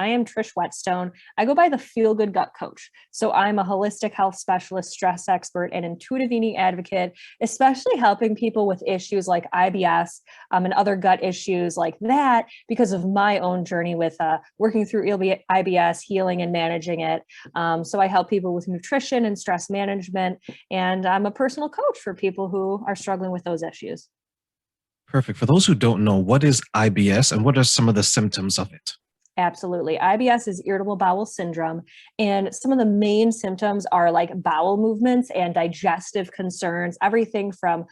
I am Trish Whetstone. I go by the Feel Good Gut Coach. So I'm a holistic health specialist, stress expert, and intuitive eating advocate, especially helping people with issues like IBS and other gut issues like that because of my own journey with working through IBS, healing and managing it. So I help people with nutrition and stress management, and I'm a personal coach for people who are struggling with those issues. Perfect. For those who don't know, what is IBS and what are some of the symptoms of it? Absolutely. IBS is irritable bowel syndrome. And some of the main symptoms are like bowel movements and digestive concerns, everything from,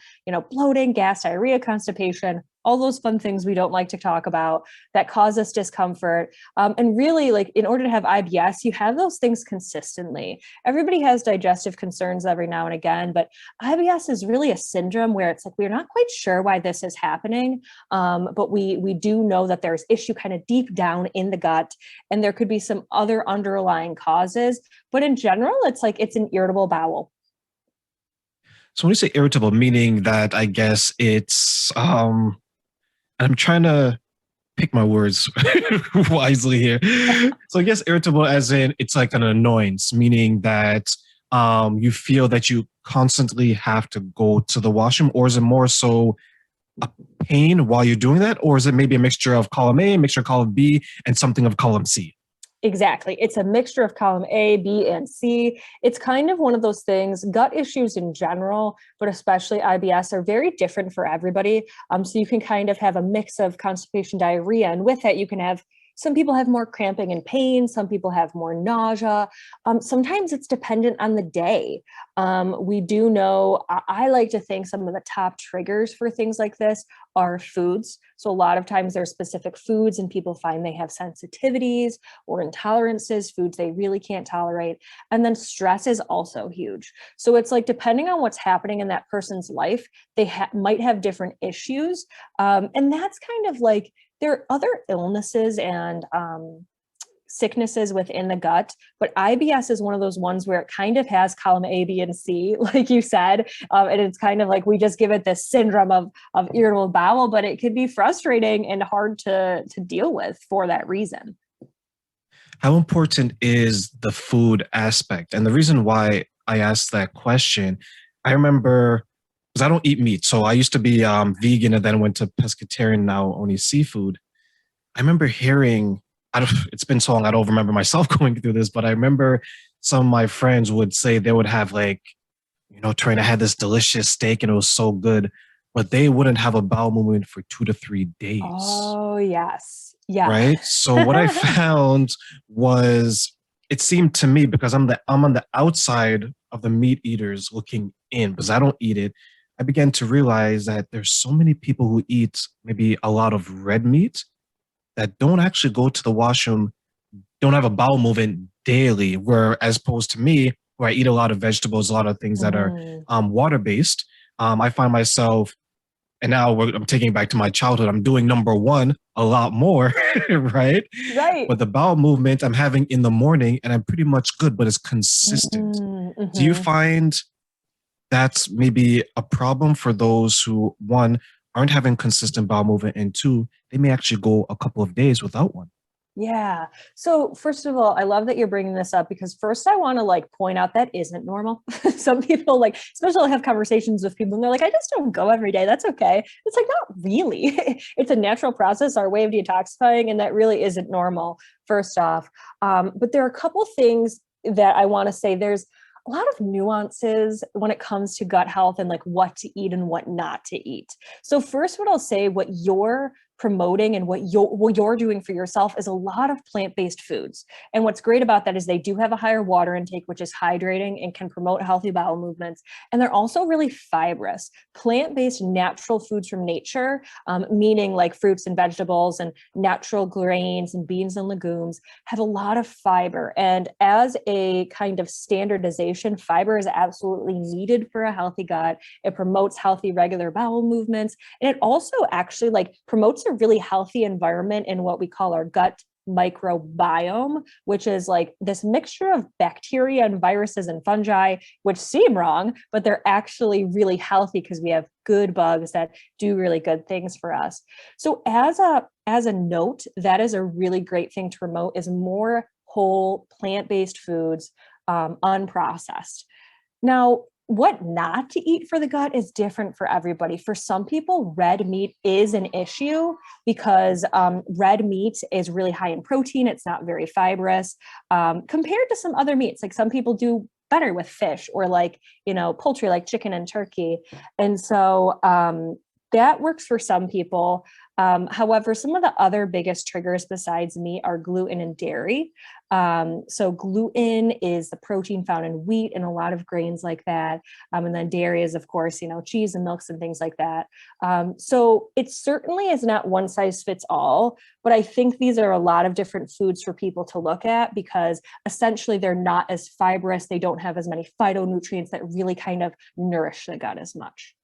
bloating, gas, diarrhea, constipation, all those fun things we don't like to talk about that cause us discomfort. And really, like, in order to have IBS, you have those things consistently. Everybody has digestive concerns every now and again, but IBS is really a syndrome where it's like we're not quite sure why this is happening, but we do know that there's issue kind of deep down in the gut, and there could be some other underlying causes. But in general, it's like it's an irritable bowel. So when you say irritable, meaning that I guess it's I'm trying to pick my words wisely here. So I guess irritable as in it's like an annoyance, meaning that you feel that you constantly have to go to the washroom, or is it more so a pain while you're doing that? Or is it maybe a mixture of column A, mixture of column B, and something of column C? Exactly. It's a mixture of column A, B, and C. It's kind of one of those things. Gut issues in general, but especially IBS, are very different for everybody. So you can kind of have a mix of constipation, diarrhea, and with that, you can have some people have more cramping and pain. Some people have more nausea. Sometimes it's dependent on the day. We do know, I like to think some of the top triggers for things like this are foods. So a lot of times there are specific foods and people find they have sensitivities or intolerances, foods they really can't tolerate. And then stress is also huge. So it's like, depending on what's happening in that person's life, they might have different issues. And that's kind of like, there are other illnesses and sicknesses within the gut, but IBS is one of those ones where it kind of has column A, B, and C, like you said. And it's kind of like we just give it this syndrome of irritable bowel, but it could be frustrating and hard to deal with for that reason. How important is the food aspect? And the reason why I asked that question, I remember, because I don't eat meat. So I used to be vegan and then went to pescatarian, now only seafood. I remember hearing, it's been so long, I don't remember myself going through this, but I remember some of my friends would say they would have trying to have this delicious steak and it was so good, but they wouldn't have a bowel movement for 2 to 3 days. Oh, yes. Yeah. Right. So what I found was, it seemed to me, because I'm on the outside of the meat eaters looking in, because I don't eat it, I began to realize that there's so many people who eat maybe a lot of red meat that don't actually go to the washroom, don't have a bowel movement daily, where as opposed to me, where I eat a lot of vegetables, a lot of things that are water-based, I find myself, and now I'm taking it back to my childhood, I'm doing number one a lot more, right? Right. But the bowel movement I'm having in the morning, and I'm pretty much good, but it's consistent. Do you find that's maybe a problem for those who, one, aren't having consistent bowel movement, and two, they may actually go a couple of days without one? Yeah. So first of all, I love that you're bringing this up, because first I want to like point out that isn't normal. Some people, like, especially I have conversations with people and they're like, I just don't go every day. That's okay. It's like, not really. It's a natural process, our way of detoxifying, and that really isn't normal, first off. But there are a couple things that I want to say. There's a lot of nuances when it comes to gut health and like what to eat and what not to eat. So first, what I'll say, what you're promoting and what you're doing for yourself is a lot of plant-based foods. And what's great about that is they do have a higher water intake, which is hydrating and can promote healthy bowel movements. And they're also really fibrous. Plant-based natural foods from nature, meaning like fruits and vegetables and natural grains and beans and legumes, have a lot of fiber. And as a kind of standardization, fiber is absolutely needed for a healthy gut. It promotes healthy, regular bowel movements. And it also actually like promotes a really healthy environment in what we call our gut microbiome, which is like this mixture of bacteria and viruses and fungi, which seem wrong, but they're actually really healthy because we have good bugs that do really good things for us. So as as a note, that is a really great thing to promote, is more whole plant-based foods, unprocessed. Now, what not to eat for the gut is different for everybody. For some people, red meat is an issue because red meat is really high in protein. It's not very fibrous compared to some other meats. Like some people do better with fish or like, poultry, like chicken and turkey. And so that works for some people. However, some of the other biggest triggers besides meat are gluten and dairy. So gluten is the protein found in wheat and a lot of grains like that. And then dairy is, of course, cheese and milks and things like that. So it certainly is not one size fits all, but I think these are a lot of different foods for people to look at because essentially they're not as fibrous. They don't have as many phytonutrients that really kind of nourish the gut as much.